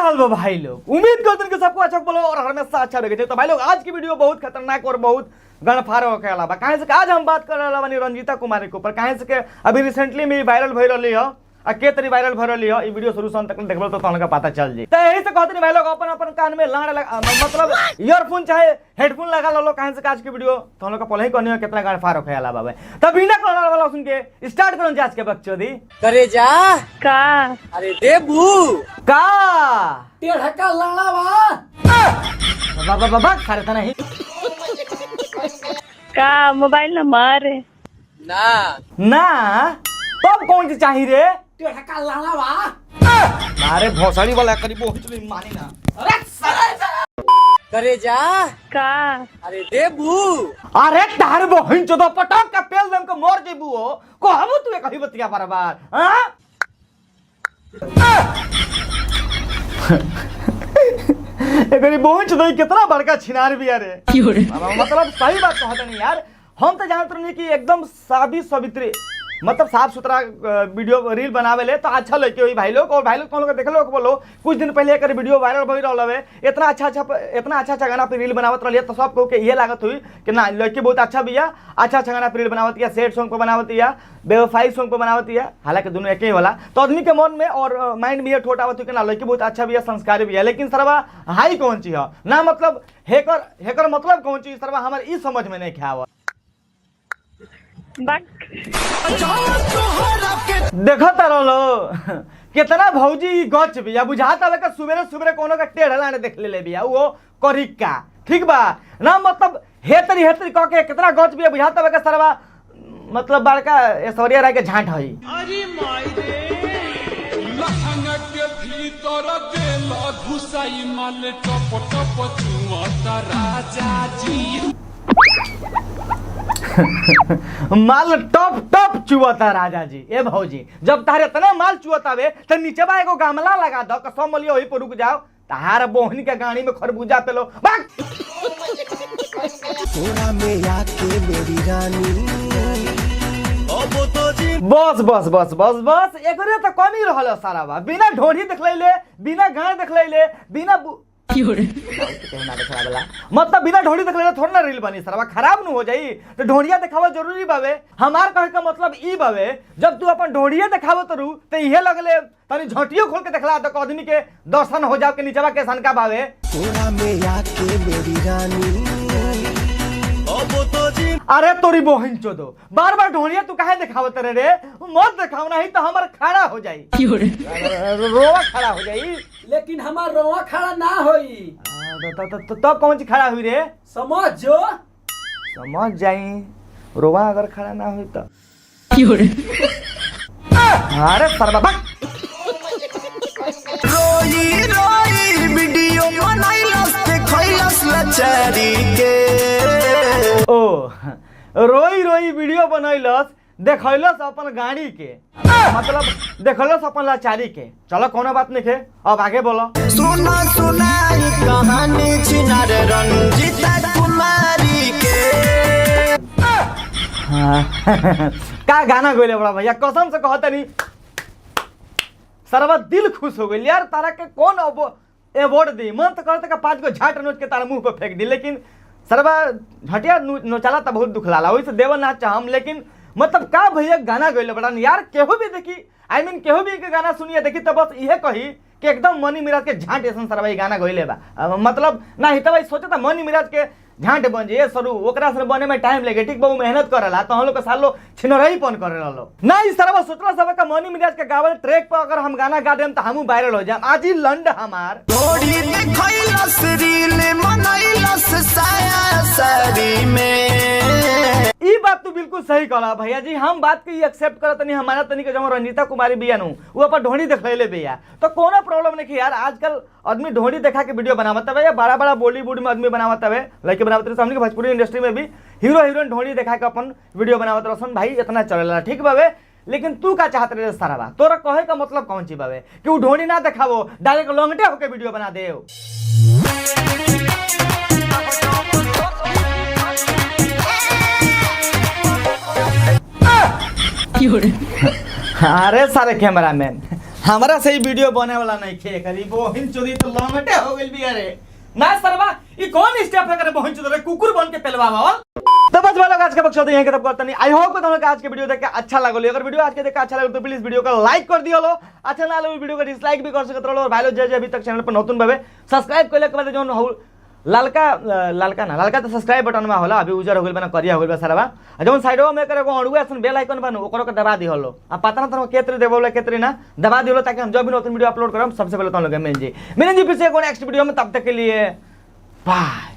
हाल बा भाई लोग? उम्मीद करते हैं कि सबको अच्छा बोलो और हमेशा अच्छा लगे। तो भाई लोग आज की वीडियो बहुत खतरनाक और बहुत गणफार होके अलावा कहीं से आज हम बात कर रहे वानी रंजीता कुमारी के ऊपर। कहीं से अभी रिसेंटली में वायरल भई रही है आ के तरी वायरल भर रही है। वीडियो शुरू से अंत तक देखबो तो तहन का पता चल जाई। तो यही से कहते भाई लोग अपन अपन कान में लाड़ मतलब ईयरफोन चाहे हेडफोन लगा लो कहीं से आज की वीडियो तो हम लोग का पहले ही कहनी है कितना गणफार होके अलावा भाई। तो बिना कोरोना वाला सुन के स्टार्ट करो आज के बकचोदी करे जा का अरे देबू का टेढ़ा का लड़ावा बाबा बाबा खरता नहीं का मोबाइल नंबर ना ना तब कौन सी चाहिए रे? टेढ़ा का लड़ावा अरे भोसड़ी वाला करीब पहुंच नहीं मानी ना। करे जा का अरे देबू अरे तार बहन चोदो पटक का पेल दम को मोर जेबू हो को हम तू कही बतिया बार-बार हां एकरी बहन चोदो कितना बड़का छिनार भी अरे मतलब सही बात कहता नहीं यार। हम तो जानते नहीं कि एकदम साबी सवित्री मतलब साफ सुथरा वीडियो रील बनावे ले तो अच्छा लगे हुई भाई लोग। और भाई लोग कौन लोग देख लो बोलो कुछ दिन पहले एक वीडियो वायरल भई रहल है इतना अच्छा गाना पे रील बनावत रही तो सब को के ये लागत हुई कि ना लड़की बहुत अच्छा बिया अच्छा गाना पे रील बनावत या सैड सॉन्ग पे बनावत या बेवफाई सॉन्ग पे बनावत या हालांकि दोनों एक ही वाला। तो आदमी के मन में और माइंड में ये ठोट आवत कि ना लड़की बहुत अच्छा बिया संस्कारी बिया लेकिन सरवा हाई कौन चीज है ना मतलब हेकर मतलब कौन चीज सरवा हमारे ई समझ में नहीं ख्याल देखो तरलो कितना भौजी गच बिया बुझाता है सुबह सुबह कोनो का टेढ़ लाने देख ले बिया वो करिका ठीक बा ना मतलब हेतरी कह के कितना गच बिया बुझाता है सरवा मतलब बड़का ऐश्वर्या राय के झांट हई। अरे माई रे लहंगा के भीतर देला घुसाई माल टप टप चुआता राजा जी माल टॉप टॉप चुआता राजा जी। ए भौजी जब तारे इतना माल चुआतावे तो नीचे बा एगो गमला लगा दो कसम मलियो वही पर रुक जाओ तार बोहनी के गाड़ी में खरबूजा पे लो थोड़ा में आके मेरी रानी अब तो जी बस बस बस बस बस एकरे तो कमी रहल सारा बा बिना ढोढ़ी देखले बिना गाय देखले बिना मतलब बिना ढोड़ी देखले थोड़ा ना रील बनी सरवा खराब न हो जाई तो ढोड़िया दिखावा जरूरी बावे। हमार कहे का मतलब ई बावे जब तू अपन ढोड़िया दिखावो तरू तो इहे लगले तनी झोटियो खोल के देखला तो आदमी के दर्शन हो जाओ के नीचवा के सनका बावे थोड़ा में आके मेरी रानी अब तो जी अरे तोरी बहन चोदो बार बार ढोड़िया तू काहे दिखावत रे मत दिखाओ नहीं तो हमार खड़ा हो जाई रोवा खड़ा हो जाई लेकिन हमार रोवा खड़ा ना होई तब कौन सी खड़ा हुई रे समझ जो समझ जाई रोवा अगर खड़ा ना हुई तो अरे सरबा रोई रोई वीडियो बनाइलस ते खइलस लचारी के ओ रोई रोई वीडियो बनैलस देखैलस अपन गाड़ी के मतलब देखैलस अपन लाचारी के। चलो कोनो बात नहीं है अब आगे बोलो। सुना सुनाई कहानी छिनार रंजीता कुमारी के का गाना गोले बड़ा भैया कसम से कहते नहीं सरवा दिल खुश हो गई यार तारा के कौन अवार्ड दी मन तो कहते का 5 गो झाट नोच के तारा मुंह पे फेंक दी लेकिन सरवा झटिया नोचाला तो बहुत दुख लाला वही से देवन ना चाहम लेकिन मतलब का भैया गाना गइले बड़ा यार केहू भी देखी आई मीन केहू भी के गाना सुनिए देखी तो बस इहे कही कि एकदम मनी मिराज के झांट ऐसा सरवा गाना गइले बा मतलब ना हित भाई सोचे था मनी मिराज के झांट बन जाए सरू ओकरा से बने में टाइम लगे ठीक बहु मेहनत करला तो हम लोग सालो छिनरईपन करे रहलो ना इस तरह सोचला सब का मनी मिराज के गावल ट्रैक पर अगर हम गाना गा देम तो हमहू वायरल हो जाम आज ही लंड हमार थोड़ी देखैलस रील मनैलस साया सारी में ई बात तो बिल्कुल सही कहला भैया जी। हम बात के एक्सेप्ट करत नहीं हमारा तनी के जब रंजीता कुमारी बिया नु वो अपन ढोड़ी देखले बिया तो कोनो प्रॉब्लम नहीं यार। आजकल आदमी ढोड़ी देखा के वीडियो बनावत है या बड़ा बड़ा बॉलीवुड में आदमी बनावत है लड़के बनावत है हमनी के भोजपुरी इंडस्ट्री में भी हीरो हीरोइन ढोड़ी देखा के अपन वीडियो बनावत रसन भाई इतना चलेला ठीक बावे। लेकिन तू का चाहत रे सारा बा तोरा कहे का मतलब कौन ची बावे कि वो ढोड़ी ना देखावो डायरेक्ट लंगटे होके वीडियो बना देओ। अरे सारे कैमरामैन हमारा सही वीडियो बने वाला नहीं खे करी बहन चोरी तो लंगटे हो गइल बिया रे ना सरवा ई कौन स्टेप है करे बहन चोरी कुकुर बन के पेलवावल। तो बस वालों आज का बक्सा तो यहीं खत्म करता नहीं। आई होप तुम लोग आज के वीडियो देख के अच्छा लगल। अगर वीडियो आज के देख के अच्छा लगे तो प्लीज वीडियो को लाइक कर दियो लो, अच्छा ना लगे वीडियो को डिसलाइक भी कर सकत रहो। और भाई लोग जे अभी तक चैनल पर नतून भावे सब्सक्राइब कइले के बाद जोन लालका तो सब्सक्राइब बटन में होला, अभी उजर हो गइल बना करिया हो गइल बा सारा जोन साइडो में करे अड़ुआ सन बेल आइकन बानो ओकरो के दबा दी हलो। अब पता ना तुम केतरे देबोले केतरे ना दबा दियो ताकि हम जब भी नतून वीडियो अपलोड करम सबसे पहले तुम लोग मिल जाए। मिलेंगे फिर से नेक्स्ट वीडियो में, तब तक के लिए बाय।